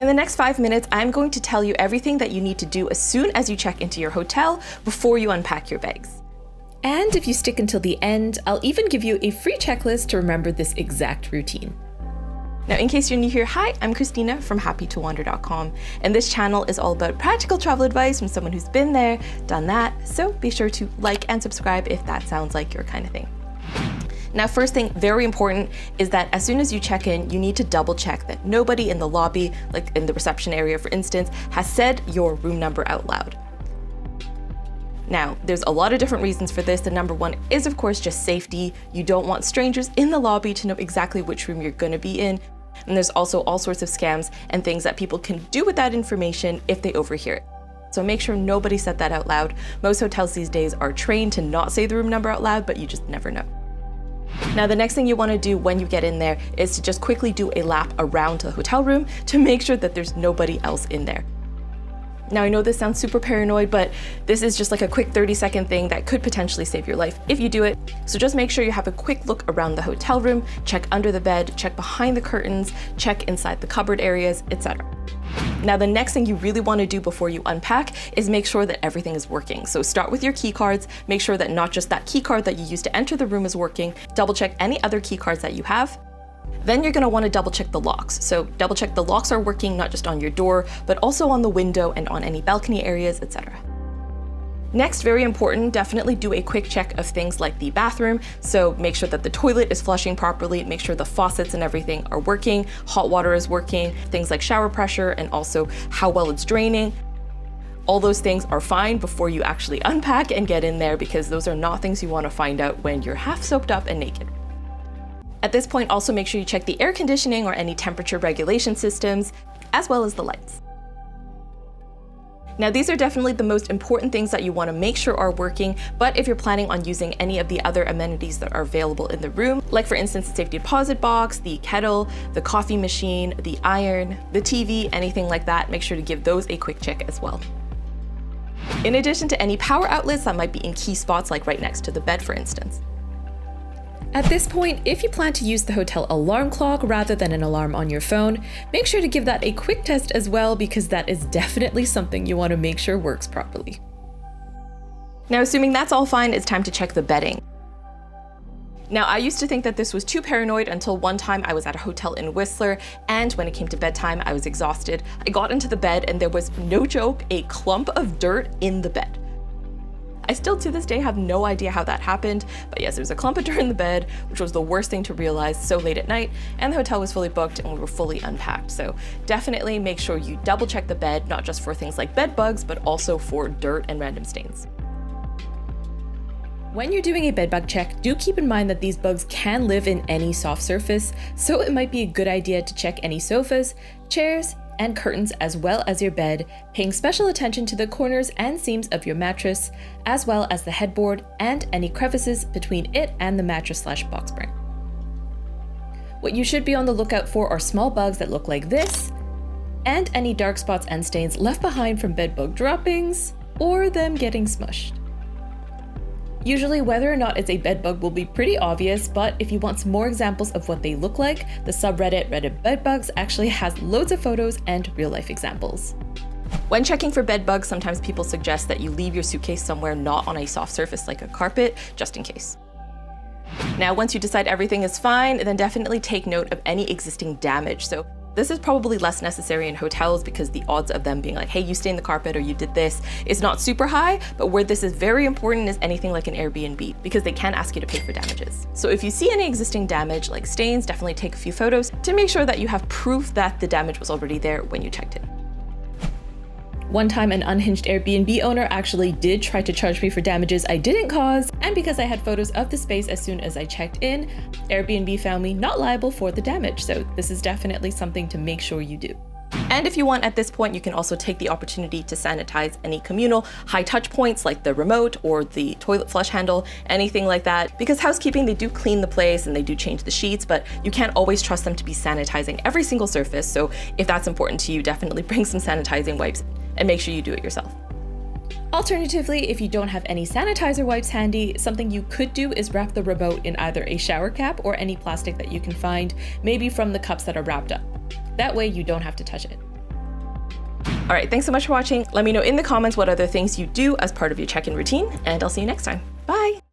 the next 5 minutes, I'm going to tell you everything that you need to do as soon as you check into your hotel before you unpack your bags. And if you stick until the end, I'll even give you a free checklist to remember this exact routine. Now, in case you're new here, hi, I'm Christina from happytowander.com, and this channel is all about practical travel advice from someone who's been there, done that, so be sure to like and subscribe if that sounds like your kind of thing. Now, first thing, very important, is that as soon as you check in, you need to double check that nobody in the lobby, like in the reception area for instance, has said your room number out loud. Now, there's a lot of different reasons for this. The number one is, of course, just safety. You don't want strangers in the lobby to know exactly which room you're going to be in. And there's also all sorts of scams and things that people can do with that information if they overhear it. So make sure nobody said that out loud. Most hotels these days are trained to not say the room number out loud, but you just never know. Now, the next thing you want to do when you get in there is to just quickly do a lap around the hotel room to make sure that there's nobody else in there. Now, I know this sounds super paranoid, but this is just like a quick 30-second thing that could potentially save your life if you do it. So just make sure you have a quick look around the hotel room, check under the bed, check behind the curtains, check inside the cupboard areas, etc. Now, the next thing you really want to do before you unpack is make sure that everything is working. So start with your key cards, make sure that not just that key card that you used to enter the room is working, double check any other key cards that you have. Then you're going to want to double check the locks. So double check the locks are working not just on your door, but also on the window and on any balcony areas, etc. Next, very important, definitely do a quick check of things like the bathroom. So make sure that the toilet is flushing properly, make sure the faucets and everything are working, hot water is working, things like shower pressure, and also how well it's draining. All those things are fine before you actually unpack and get in there, because those are not things you want to find out when you're half soaped up and naked. At this point, also make sure you check the air conditioning or any temperature regulation systems, as well as the lights. Now, these are definitely the most important things that you want to make sure are working, but if you're planning on using any of the other amenities that are available in the room, like for instance, the safety deposit box, the kettle, the coffee machine, the iron, the TV, anything like that, make sure to give those a quick check as well. In addition to any power outlets that might be in key spots, like right next to the bed, for instance. At this point, if you plan to use the hotel alarm clock rather than an alarm on your phone, make sure to give that a quick test as well, because that is definitely something you want to make sure works properly. Now, assuming that's all fine, it's time to check the bedding. Now, I used to think that this was too paranoid until one time I was at a hotel in Whistler, and when it came to bedtime, I was exhausted. I got into the bed and there was, no joke, a clump of dirt in the bed. I still to this day have no idea how that happened, but yes, there was a clump of dirt in the bed, which was the worst thing to realize so late at night, and the hotel was fully booked and we were fully unpacked. So definitely make sure you double check the bed, not just for things like bed bugs, but also for dirt and random stains. When you're doing a bed bug check, do keep in mind that these bugs can live in any soft surface, so it might be a good idea to check any sofas, chairs, and curtains, as well as your bed, paying special attention to the corners and seams of your mattress, as well as the headboard and any crevices between it and the mattress/box spring. What you should be on the lookout for are small bugs that look like this, and any dark spots and stains left behind from bed bug droppings, or them getting smushed. Usually, whether or not it's a bed bug will be pretty obvious, but if you want some more examples of what they look like, the subreddit Reddit Bedbugs actually has loads of photos and real-life examples. When checking for bed bugs, sometimes people suggest that you leave your suitcase somewhere not on a soft surface like a carpet, just in case. Now, once you decide everything is fine, then definitely take note of any existing damage. So this is probably less necessary in hotels because the odds of them being like, hey, you stained the carpet or you did this is not super high, but where this is very important is anything like an Airbnb, because they can ask you to pay for damages. So if you see any existing damage like stains, definitely take a few photos to make sure that you have proof that the damage was already there when you checked in. One time, an unhinged Airbnb owner actually did try to charge me for damages I didn't cause, and because I had photos of the space as soon as I checked in, Airbnb found me not liable for the damage, so this is definitely something to make sure you do. And if you want, at this point, you can also take the opportunity to sanitize any communal high touch points like the remote or the toilet flush handle, anything like that. Because housekeeping, they do clean the place and they do change the sheets, but you can't always trust them to be sanitizing every single surface. So if that's important to you, definitely bring some sanitizing wipes and make sure you do it yourself. Alternatively, if you don't have any sanitizer wipes handy, something you could do is wrap the remote in either a shower cap or any plastic that you can find, maybe from the cups that are wrapped up. That way you don't have to touch it. All right, thanks so much for watching. Let me know in the comments what other things you do as part of your check-in routine, and I'll see you next time. Bye.